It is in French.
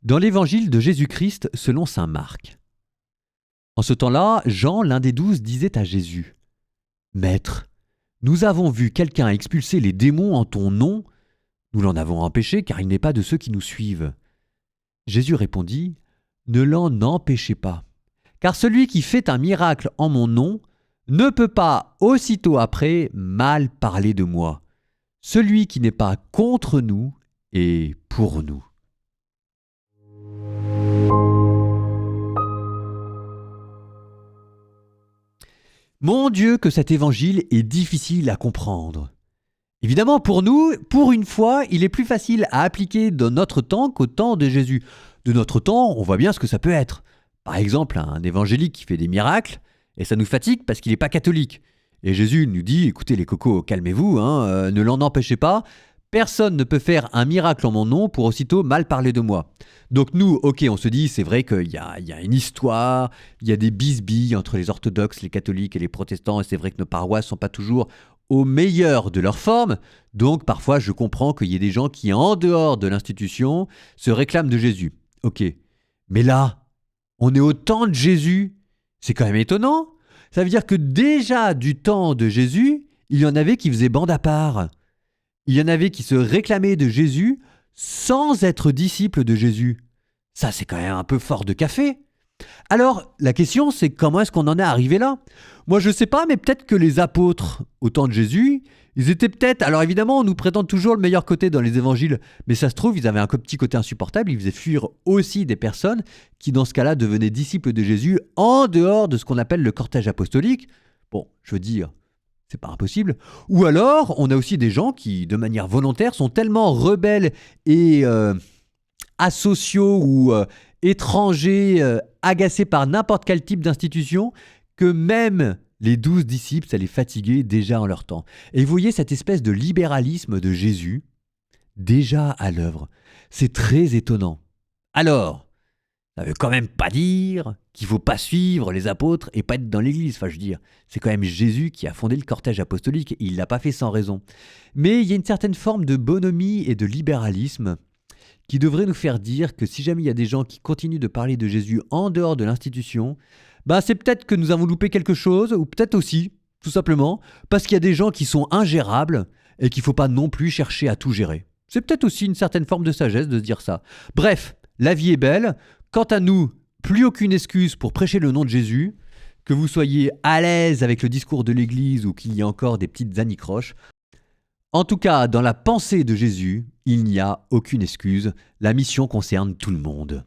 Dans l'évangile de Jésus-Christ selon saint Marc. En ce temps-là, Jean, l'un des 12, disait à Jésus : « Maître, nous avons vu quelqu'un expulser les démons en ton nom. Nous l'en avons empêché car il n'est pas de ceux qui nous suivent. » Jésus répondit : « Ne l'en empêchez pas, car celui qui fait un miracle en mon nom ne peut pas aussitôt après mal parler de moi. Celui qui n'est pas contre nous est pour nous. » Mon Dieu, que cet évangile est difficile à comprendre. Évidemment, pour nous, pour une fois, il est plus facile à appliquer dans notre temps qu'au temps de Jésus. De notre temps, on voit bien ce que ça peut être. Par exemple, un évangélique qui fait des miracles, et ça nous fatigue parce qu'il n'est pas catholique. Et Jésus nous dit, écoutez les cocos, calmez-vous, ne l'en empêchez pas. Personne ne peut faire un miracle en mon nom pour aussitôt mal parler de moi. Donc nous, ok, on se dit, c'est vrai qu'il y a une histoire, il y a des bisbilles entre les orthodoxes, les catholiques et les protestants, et c'est vrai que nos paroisses ne sont pas toujours au meilleur de leur forme. Donc parfois, je comprends qu'il y ait des gens qui, en dehors de l'institution, se réclament de Jésus. Ok, mais là, on est au temps de Jésus. C'est quand même étonnant. Ça veut dire que déjà du temps de Jésus, il y en avait qui faisaient bande à part. Il y en avait qui se réclamaient de Jésus sans être disciples de Jésus. Ça, c'est quand même un peu fort de café. Alors, la question, c'est comment est-ce qu'on en est arrivé là ? Moi, je ne sais pas, mais peut-être que les apôtres, au temps de Jésus, ils étaient peut-être... Alors évidemment, on nous présente toujours le meilleur côté dans les évangiles, mais ça se trouve, ils avaient un petit côté insupportable, ils faisaient fuir aussi des personnes qui, dans ce cas-là, devenaient disciples de Jésus en dehors de ce qu'on appelle le cortège apostolique. Bon, je veux dire... c'est pas impossible. Ou alors, on a aussi des gens qui, de manière volontaire, sont tellement rebelles et asociaux ou étrangers, agacés par n'importe quel type d'institution, que même les 12 disciples, ça les fatiguait déjà en leur temps. Et vous voyez cette espèce de libéralisme de Jésus, déjà à l'œuvre. C'est très étonnant. Alors, ça veut quand même pas dire qu'il faut pas suivre les apôtres et pas être dans l'église. Enfin, je veux dire, c'est quand même Jésus qui a fondé le cortège apostolique et il l'a pas fait sans raison. Mais il y a une certaine forme de bonhomie et de libéralisme qui devrait nous faire dire que si jamais il y a des gens qui continuent de parler de Jésus en dehors de l'institution, c'est peut-être que nous avons loupé quelque chose, ou peut-être aussi, tout simplement, parce qu'il y a des gens qui sont ingérables et qu'il faut pas non plus chercher à tout gérer. C'est peut-être aussi une certaine forme de sagesse de se dire ça. Bref, la vie est belle. Quant à nous, plus aucune excuse pour prêcher le nom de Jésus, que vous soyez à l'aise avec le discours de l'Église ou qu'il y ait encore des petites anicroches. En tout cas, dans la pensée de Jésus, il n'y a aucune excuse. La mission concerne tout le monde.